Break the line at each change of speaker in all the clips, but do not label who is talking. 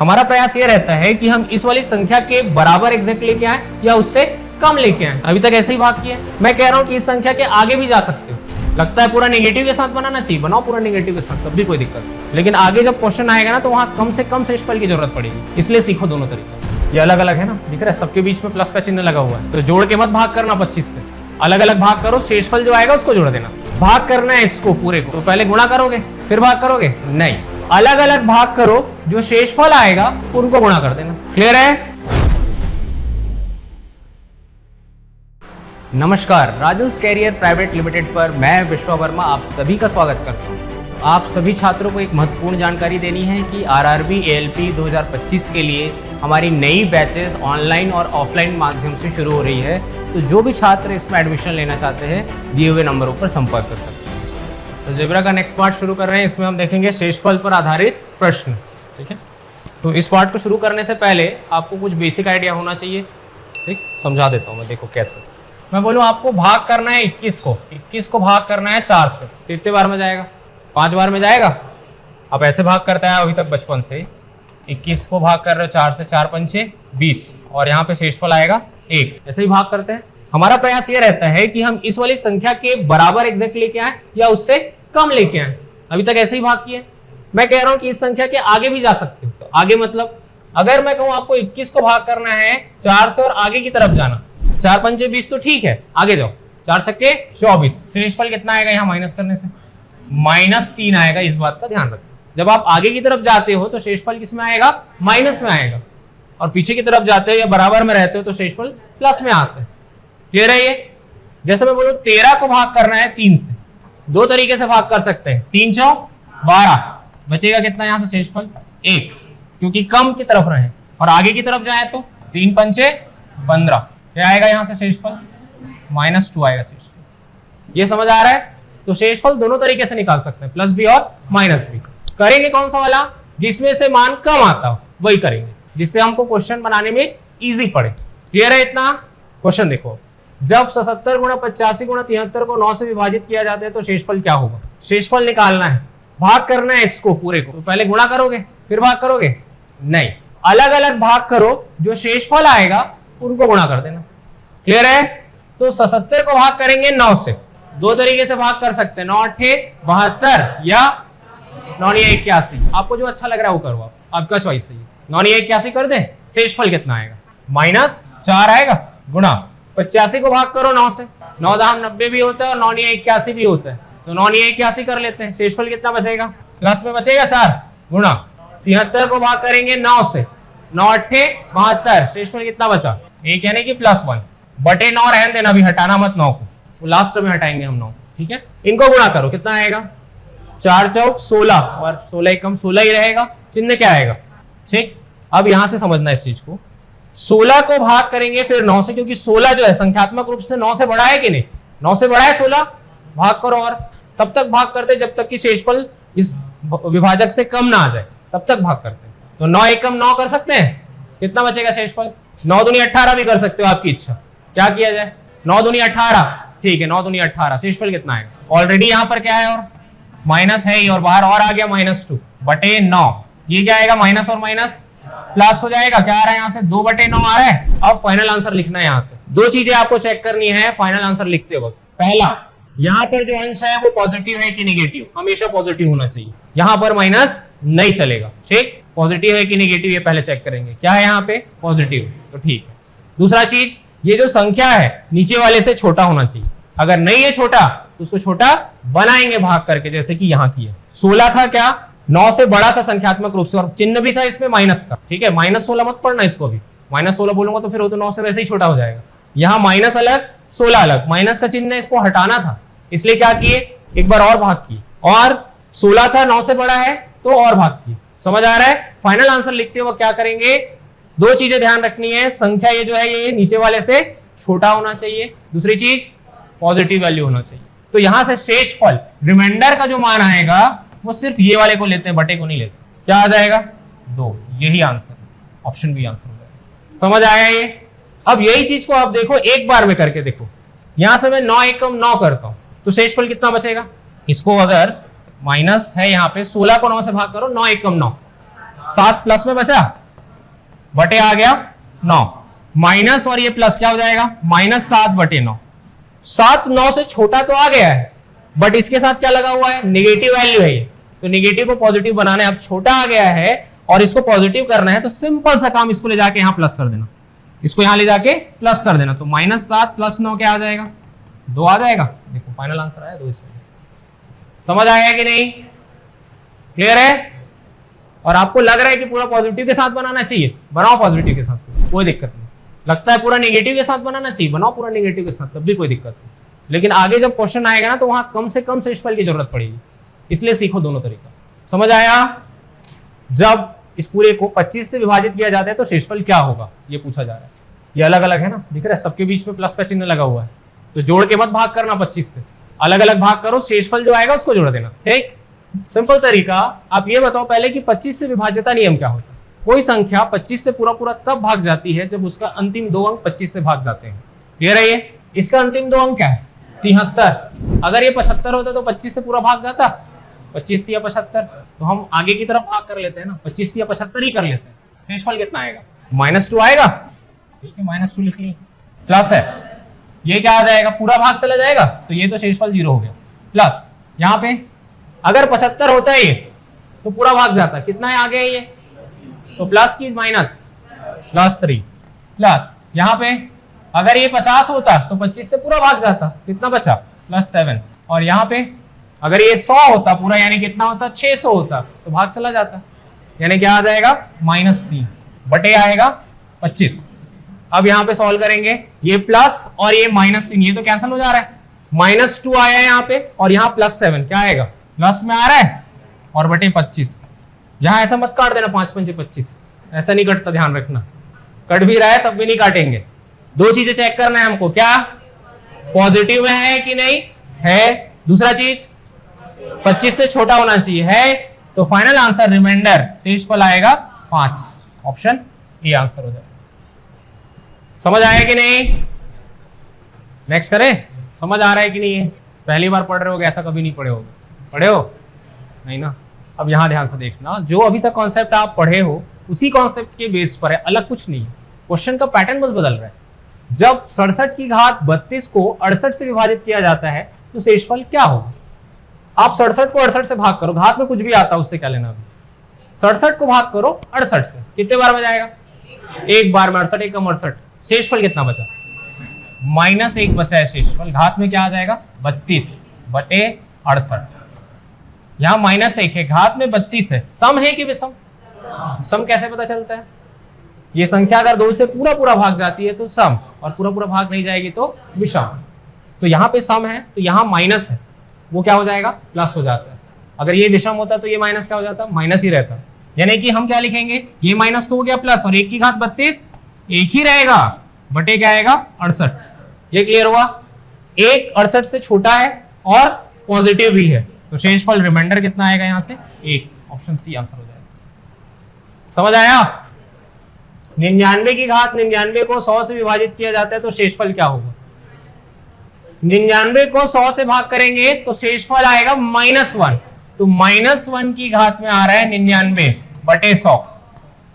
हमारा प्रयास ये रहता है कि हम इस वाली संख्या के बराबर एग्जैक्ट लेके आए या उससे कम लेके आए। अभी तक ऐसे ही भाग किया। मैं कह रहा हूं कि इस संख्या के आगे भी जा सकते हो। लगता है पूरा नेगेटिव के साथ बनाना चाहिए, बनाओ पूरा नेगेटिव के साथ, तब भी कोई दिक्कत नहीं। लेकिन आगे जब क्वेश्चन आएगा ना तो वहां कम से कम शेषफल की जरूरत पड़ेगी, इसलिए सीखो दोनों तरीके। ये अलग अलग है ना, दिख रहा है सबके बीच में प्लस का चिन्ह लगा हुआ है। तो जोड़ के मत भाग करना 25 से, अलग अलग भाग करो, शेषफल जो आएगा उसको जोड़ देना। भाग करना है इसको पूरे को, तो पहले गुणा करोगे फिर भाग करोगे, नहीं, अलग अलग भाग करो, जो शेषफल आएगा उनको गुणा कर देना। क्लियर है? नमस्कार, राजन्स कैरियर प्राइवेट लिमिटेड पर मैं विश्वा वर्मा आप सभी का स्वागत करता हूं। आप सभी छात्रों को एक महत्वपूर्ण जानकारी देनी है कि आरआरबी एएलपी 2025 के लिए हमारी नई बैचेस ऑनलाइन और ऑफलाइन माध्यम से शुरू हो रही है। तो जो भी छात्र इसमें एडमिशन लेना चाहते हैं दिए हुए नंबरों पर संपर्क कर सकते हैं। तो जेब्रा का नेक्स्ट पार्ट शुरू कर रहे हैं। इसमें हम देखेंगे शेषफल पर आधारित प्रश्न। ठीक है, तो इस पार्ट को शुरू करने से पहले आपको कुछ बेसिक आइडिया होना चाहिए। ठीक, समझा देता हूँ मैं, देखो कैसे। मैं बोलूँ आपको भाग करना है 21 को भाग करना है 4 से, कितने बार में जाएगा? 5 बार में जाएगा। आप ऐसे भाग करता है अभी तक बचपन से। 21 को भाग कर रहे हो 4 से, 4 पंचे 20, और यहाँ पे शेषफल आएगा 1। ऐसे ही भाग करते हैं। हमारा प्रयास ये रहता है कि हम इस वाली संख्या के बराबर एग्जैक्ट लेके आए या उससे कम लेके आए। अभी तक ऐसे ही भाग किए। मैं कह रहा हूँ कि इस संख्या के आगे भी जा सकते हो। तो आगे मतलब अगर मैं कहूँ आपको 21 को भाग करना है 4 से और आगे की तरफ जाना, 4 पंचे 20 तो ठीक है, आगे जाओ, 4 छक्के 24। शेषफल कितना आएगा यहाँ माइनस करने से? -3 आएगा। इस बात का ध्यान रखो, जब आप आगे की तरफ जाते हो तो शेषफल किस में आएगा? माइनस में आएगा, और पीछे की तरफ जाते हो या बराबर में रहते हो तो शेषफल प्लस में आता है। क्लियर है ये? जैसे मैं बोलूं 13 को भाग करना है 3 से, दो तरीके से भाग कर सकते हैं। 3 चौक 12, बचेगा कितना यहाँ से शेषफल? 1, क्योंकि कम की तरफ रहे, और आगे की तरफ जाए तो 3 पंचे 15, क्या आएगा यहाँ से शेषफल? -2 आएगा शेषफल। ये समझ आ रहा है? तो शेषफल दोनों तरीके से निकाल सकते हैं, प्लस भी और माइनस भी। करेंगे कौन सा वाला? जिसमें से मान कम आता हो वही करेंगे, जिससे हमको क्वेश्चन बनाने में इजी पड़े। क्लियर है इतना? क्वेश्चन देखो, जब 77 गुणा 85 गुणा 73 को 9 से विभाजित किया जाता है तो शेषफल क्या होगा? शेषफल निकालना है, भाग करना है इसको पूरे को। तो पहले गुणा करोगे फिर भाग करोगे? नहीं, अलग अलग भाग करो, जो शेषफल आएगा उनको गुणा कर देना। क्लियर है? तो 77 को भाग करेंगे 9 से, दो तरीके से भाग कर सकते हैं, 9 8 72 या 9 81। आपको जो अच्छा लग रहा है वो करो, आपका चॉइस है। 9 81 कर दें, शेषफल कितना आएगा? -4 आएगा, गुणा 85 को भाग करो 9 से, 9 दाम 90 भी होता है और 9 81 भी होता है, तो 9 81 कर लेते हैं। शेषफल कितना बचेगा? प्लस में बचेगा 4, गुणा 73 को भाग करेंगे 9 से, 9 8 72, शेषफल कितना बचा? 1, यानी कि +1 बटे 9 रहने देना, अभी हटाना मत 9 को, वो लास्ट में हटाएंगे हम 9। ठीक है, इनको गुणा करो, कितना आएगा? 4 चौक 16, और 16 कम 16 ही रहेगा, चिन्ह क्या आएगा? ठीक, अब यहां से समझना इस चीज को। 16 को भाग करेंगे फिर 9 से, क्योंकि 16 जो है संख्यात्मक रूप से 9 से बड़ा है कि नहीं? 9 से बड़ा है 16, भाग करो, और तब तक भाग करते जब तक कि शेषफल इस विभाजक से कम ना आ जाए, तब तक भाग करते हैं। तो 9 एकम 9 कर सकते हैं, कितना बचेगा शेषफल? 9 दूनी 18 भी कर सकते हो, आपकी इच्छा। क्या किया जाए? 9 दूनी 18, ठीक है, 9 दूनी 18, शेषफल कितना आएगा? ऑलरेडी यहाँ पर क्या है? और माइनस है ही, और बाहर और आ गया -2 बटे 9, ये क्या आएगा? माइनस और माइनस प्लस हो जाएगा। क्या आ रहा है यहाँ से? 2 बटे 9 आ रहा है। अब फाइनल आंसर लिखना है। यहाँ से दो चीजें आपको चेक करनी है फाइनल आंसर लिखते वक्त। पहला, यहाँ पर जो अंश है वो पॉजिटिव है कि नेगेटिव? हमेशा पॉजिटिव होना चाहिए, यहाँ पर माइनस नहीं चलेगा। ठीक, पॉजिटिव है कि नेगेटिव ये पहले चेक करेंगे। क्या है यहाँ पे? पॉजिटिव, तो ठीक है। दूसरा चीज, ये जो संख्या है नीचे वाले से छोटा होना चाहिए। अगर नहीं है छोटा तो उसको छोटा बनाएंगे भाग करके, जैसे कि यहाँ की है। 16 था, क्या 9 से बड़ा था संख्यात्मक रूप से, और चिन्ह भी था इसमें माइनस का। ठीक है, -16 मत पढ़ना इसको भी, -16 बोलूंगा तो फिर वो तो 9 से वैसे ही छोटा हो जाएगा। यहाँ माइनस अलग 16 अलग, माइनस का चिन्ह है, इसको हटाना था, इसलिए क्या किए? एक बार और भाग किए, और 16 था 9 से बड़ा है तो और भाग किए। समझ आ रहा है? फाइनल आंसर लिखते हुए क्या करेंगे? दो चीजें ध्यान रखनी है, संख्या ये जो है ये नीचे वाले से छोटा होना चाहिए, दूसरी चीज पॉजिटिव वैल्यू होना चाहिए। तो यहां से शेषफल रिमाइंडर का जो मान आएगा वो सिर्फ ये वाले को लेते हैं, बटे को नहीं लेते। क्या आ जाएगा? 2, यही आंसर, ऑप्शन बी आंसर हो जाएगा। समझ आया ये? अब यही चीज को आप देखो, एक बार में करके देखो। यहां से मैं 9 एकम 9 करता हूं तो शेषफल कितना बचेगा? इसको अगर माइनस है यहाँ पे, 16 को 9 से भाग करो, 9 एकम 9, 7 प्लस में बचा, बटे आ गया 9, माइनस और ये प्लस क्या हो जाएगा, -7/9। 7 9 से छोटा तो आ गया है, बट इसके साथ क्या लगा हुआ है, निगेटिव वैल्यू है ये, तो निगेटिव को पॉजिटिव बनाना है। अब छोटा आ गया है और इसको पॉजिटिव करना है, तो सिंपल सा काम, इसको ले जाके यहां प्लस कर देना, इसको यहां ले जाके प्लस कर देना, तो -7 + 9 क्या आ जाएगा, 2 आ जाएगा। देखो फाइनल आंसर आया 2 इसमें। समझ आया कि नहीं, क्लियर है? और आपको लग रहा है कि पूरा पॉजिटिव के साथ बनाना चाहिए, बनाओ पॉजिटिव के साथ, कोई दिक्कत नहीं। लगता है पूरा नेगेटिव के साथ बनाना चाहिए, बनाओ पूरा नेगेटिव के साथ, तब भी कोई दिक्कत नहीं। लेकिन आगे जब क्वेश्चन आएगा ना, तो वहां कम से कम शेषफल की जरूरत पड़ेगी, इसलिए सीखो दोनों तरीका। समझ आया? जब इस पूरे को 25 से विभाजित किया जाता है तो शेषफल क्या होगा, ये पूछा जा रहा है। ये अलग अलग है ना, दिख रहा है, सबके बीच में प्लस का चिन्ह लगा हुआ है, तो जोड़ के मत भाग करना 25 से, अलग अलग भाग करो, शेषफल जो आएगा उसको जोड़ देना। ठीक, सिंपल तरीका। आप ये बताओ पहले कि 25 से विभाज्यता नियम क्या होता है। कोई संख्या 25 से पूरा पूरा तब भाग जाती है जब उसका अंतिम 2 अंक 25 से भाग जाते हैं। क्लियर है ये? इसका अंतिम 2 अंक क्या है, 73। अगर ये 75 होता तो 25 से पूरा भाग जाता, 25 या 75, तो हम आगे की तरफ भाग कर लेते हैं ना, 25 या 75 ही कर लेते हैं। शेषफल कितना आएगा, -2 आएगा। ठीक है, -2 लिख ली, प्लस है, ये क्या आ जाएगा, पूरा भाग चला जाएगा, तो ये तो शेषफल 0 हो गया, प्लस यहाँ पे अगर 75 होता है ये तो पूरा भाग जाता, कितना है आगे ये, तो प्लस की माइनस, +3, प्लस यहाँ पे अगर ये 50 होता तो 25 से पूरा भाग जाता, कितना बचा, +7, और यहाँ पे अगर ये 100 होता पूरा, यानी कितना होता, 600 होता, तो भाग चला जाता, यानी क्या आ जाएगा, -3 बटे आएगा 25। अब यहाँ पे सॉल्व करेंगे, ये प्लस और ये -3, ये तो कैंसिल हो जा रहा है, -2 आया है यहाँ पे, और यहाँ +7 क्या आएगा, प्लस में आ रहा है, और बटे 25। यहाँ ऐसा मत काट देना, 5 5 25, ऐसा नहीं कटता, ध्यान रखना, कट भी रहा है तब भी नहीं काटेंगे। 2 चीजें चेक करना है हमको, क्या पॉजिटिव में है कि नहीं है, दूसरा चीज 25 से छोटा होना चाहिए, है, तो फाइनल आंसर रिमाइंडर शेषफल आएगा 5, ऑप्शन ए आंसर हो जाएगा। समझ आया कि नहीं, नेक्स्ट करें, समझ आ रहा है कि नहीं है, पहली बार पढ़ रहे हो, ऐसा कभी नहीं पढ़े हो, पढ़े हो नहीं ना। अब यहां ध्यान से देखना, जो अभी तक कॉन्सेप्ट आप पढ़े हो उसी कॉन्सेप्ट के बेस पर है, अलग कुछ नहीं है, क्वेश्चन का पैटर्न बस बदल रहा है। जब 67 की घात 32 को 68 से विभाजित किया जाता है तो शेषफल क्या होगा। आप 67 को 68 से भाग करो, घात में कुछ भी आता है उससे क्या लेना, अभी 67 को भाग करो 68 से, कितने बार में जाएगा, एक बार में, 68 एकम 68, शेषफल कितना बचा, -1 बचा है शेषफल, घात में क्या आ जाएगा, 32 बटे 68, यहाँ -1 है, घात में 32 है, सम है कि विषम, सम कैसे पता चलता है, ये संख्या अगर 2 से पूरा पूरा भाग जाती है तो सम, और पूरा पूरा भाग नहीं जाएगी तो विषम। तो यहाँ पे सम है तो यहाँ माइनस है, वो क्या हो जाएगा, प्लस हो जाता है। अगर ये विषम होता तो ये माइनस क्या हो जाता, माइनस ही रहता, यानी कि हम क्या लिखेंगे, ये माइनस तो हो गया प्लस, और 1 की घात 32 एक ही रहेगा, बटे क्या आएगा 68। ये क्लियर हुआ, 1 68 से छोटा है और पॉजिटिव भी है, तो शेषफल रिमाइंडर कितना आएगा यहाँ से 1, ऑप्शन सी आंसर हो जाएगा। समझ आया? 99 की घात 99 को 100 से विभाजित किया जाता है तो शेषफल क्या होगा, 99 को 100 से भाग करेंगे तो शेषफल आएगा -1, तो -1 की घात में आ रहा है 99 बटे 100।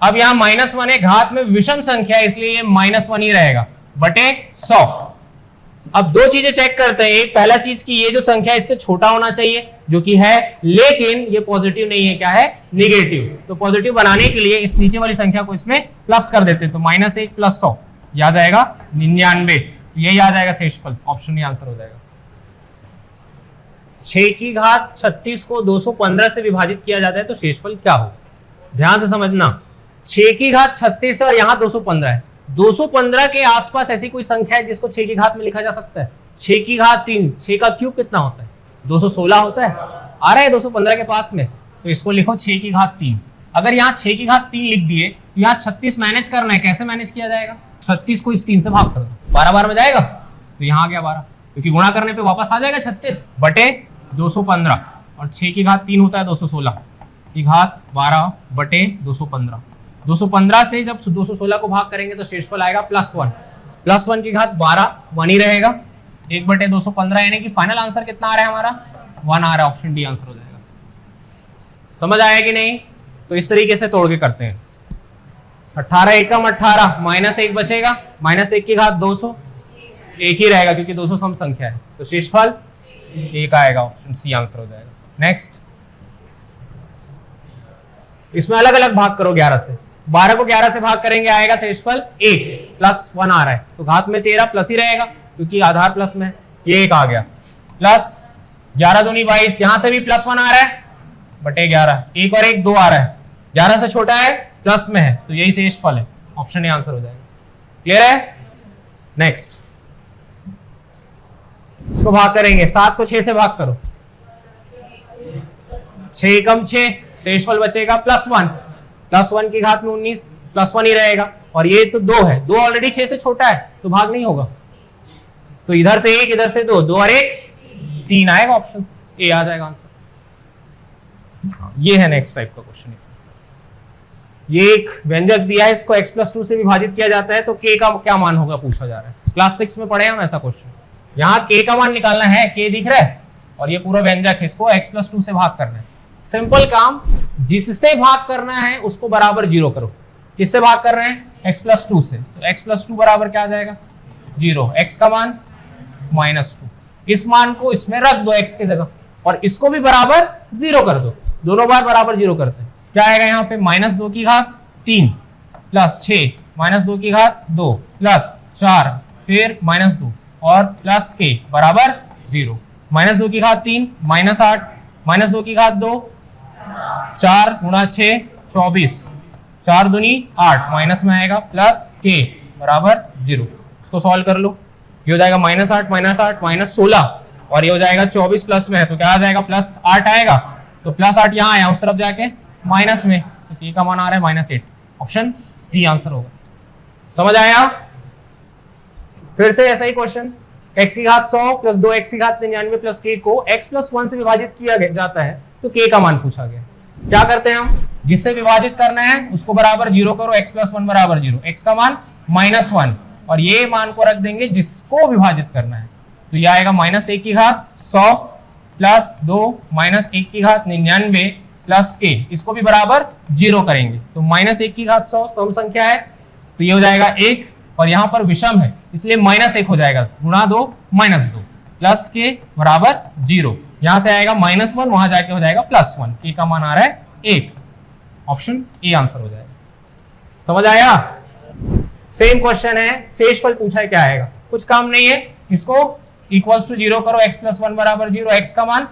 अब यहाँ -1 है, घात में विषम संख्या है इसलिए ये -1 ही रहेगा, बटे 100। अब 2 चीजें चेक करते हैं, एक पहला चीज की ये जो संख्या इससे छोटा होना चाहिए, जो कि है, लेकिन ये पॉजिटिव नहीं है, क्या है, नेगेटिव, तो पॉजिटिव बनाने के लिए इस नीचे वाली संख्या को इसमें प्लस कर देते हैं, तो -1 + 100 यह आ जाएगा 99, यही आ जाएगा शेषफल, ऑप्शन ए आंसर हो जाएगा। 6 की घात 36 को 215 से विभाजित किया जाता है तो शेषफल क्या होगा, ध्यान से समझना, 6 की घात 36 और यहाँ 215 है, 215 के आसपास ऐसी कोई संख्या है जिसको 6 की घात में लिखा जा सकता है, 6 की घात 3, 6 का क्यूब कितना होता है, 216 होता है, आ रहा है 215 के पास में, तो इसको लिखो 6 की घात 3। अगर यहाँ 6 की घात 3 लिख दिए तो यहाँ 36 मैनेज करना है, कैसे मैनेज किया जाएगा, 36 को इस 3 से भाग कर दो, 12 बार में जाएगा, तो यहाँ आ गया 12, क्योंकि गुणा करने पे वापस आ जाएगा 36 बटे 215, और 6 की घात 3 होता है 216 की घात 12 बटे 215, 215 से जब 216 को भाग करेंगे तो शेषफल आएगा +1, +1 की घात 12, 1 ही रहेगा, 1 बटे 215, यानी कि फाइनल आंसर कितना आ रहा है हमारा, 1 आ रहा है, ऑप्शन डी आंसर हो जाएगा। समझ आया कि नहीं, तो इस तरीके से तोड़ के करते हैं। 18 एकम 18 माइनस 1 बचेगा, माइनस 1 की घात 200, एक ही रहेगा क्योंकि 200 सम संख्या है, तो शेषफल 1 आएगा, ऑप्शन सी आंसर हो जाएगा। नेक्स्ट, इसमें अलग अलग भाग करो 11 से, 12 को 11 से भाग करेंगे आएगा शेषफल 1 प्लस 1 आ रहा है, तो घात में 13 प्लस ही रहेगा क्योंकि आधार प्लस में, ये 1 आ गया, प्लस 11 दूनी 22, यहां से भी प्लस 1 आ रहा है बटे 11, 1 और 1 2 आ रहा है, 11 से छोटा है प्लस में है, तो यही शेषफल है, ऑप्शन ए आंसर हो जाएगा। क्लियर है? नेक्स्ट, इसको भाग करेंगे, 7 को 6 से भाग करो, 6 एकम 6, शेषफल बचेगा प्लस 1, प्लस 1 की घात में 19, प्लस 1 ही रहेगा, और ये तो 2 है, 2 ऑलरेडी 6 से छोटा है तो भाग नहीं होगा, तो इधर से 1 इधर से 2, 2 और 1 3 आएगा, ऑप्शन ए आ जाएगा आंसर। ये है नेक्स्ट टाइप का क्वेश्चन। ये एक व्यंजक दिया है, इसको x प्लस 2 से विभाजित किया जाता है, तो k का क्या मान होगा पूछा जा रहा है। क्लास 6 में पढ़े हम ऐसा क्वेश्चन। यहाँ k का मान निकालना है, k दिख रहा है, और ये पूरा व्यंजक है, इसको x प्लस 2 से भाग करना है। सिंपल काम, जिससे भाग करना है उसको बराबर 0 करो। किससे भाग कर रहे हैं? x प्लस 2 से, तो x प्लस 2 बराबर क्या आ जाएगा? 0, x का मान -2, इस मान को इसमें रख दो x की जगह, और इसको भी बराबर 0 कर दो, दोनों बार बराबर 0 करते हैं, क्या आएगा यहाँ पे? -2 की घात 3 प्लस 6, -2 की घात 2 प्लस 4, फिर -2 और प्लस k बराबर 0, -2 की घात 3 -8, -2 की घात 2, 4 गुणा 6 24, 4 दूनी 8, माइनस में आएगा, प्लस k बराबर 0। इसको सॉल्व कर लो, ये हो जाएगा -8 -16, और ये हो जाएगा 24 प्लस में है, तो क्या आ जाएगा? +8 आएगा, तो +8 यहाँ आया, उस तरफ जाके माइनस में, तो k का मान आ रहा है -8, ऑप्शन सी आंसर होगा। समझ आया? फिर से ऐसा ही क्वेश्चन, x की घात 100 प्लस 2x की घात 99 प्लस k को x प्लस 1 से विभाजित किया जाता है, तो k का मान पूछा गया। क्या करते हैं हम? जिससे विभाजित करना है उसको बराबर 0 करो, x प्लस 1 बराबर 0, x का मान -1, और ये मान को रख देंगे जिसको विभाजित करना है, तो ये आएगा -1 की घात 100 प्लस 2 -1 की घात 99 प्लस k, इसको भी बराबर 0 करेंगे, तो -1 की घात 100 सम संख्या है, तो ये हो जाएगा 1, और यहाँ पर विषम है इसलिए -1 हो जाएगा, गुणा 2 -2 प्लस k बराबर 0, यहाँ से आएगा -1, वहां जाके हो जाएगा +1, k का मान आ रहा है 1, ऑप्शन ए आंसर हो जाएगा। समझ आया? सेम क्वेश्चन है, शेषफल पूछा है, क्या आएगा? कुछ काम नहीं है, इसको इक्वल्स टू 0 करो, x प्लस 1 बराबर 0, x का मान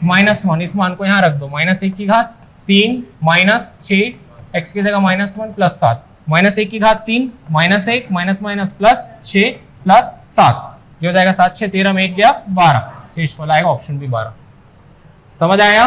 -1, इस मान को यहाँ रख दो, -1 की घात 3 -6, x की जगह -1 प्लस 7, -1 की घात 3 -1 माइनस प्लस 6 प्लस 7, ये हो जाएगा 7 6 13 में 1 गया 12, शेषफल आएगा ऑप्शन बी 12। समझ आया?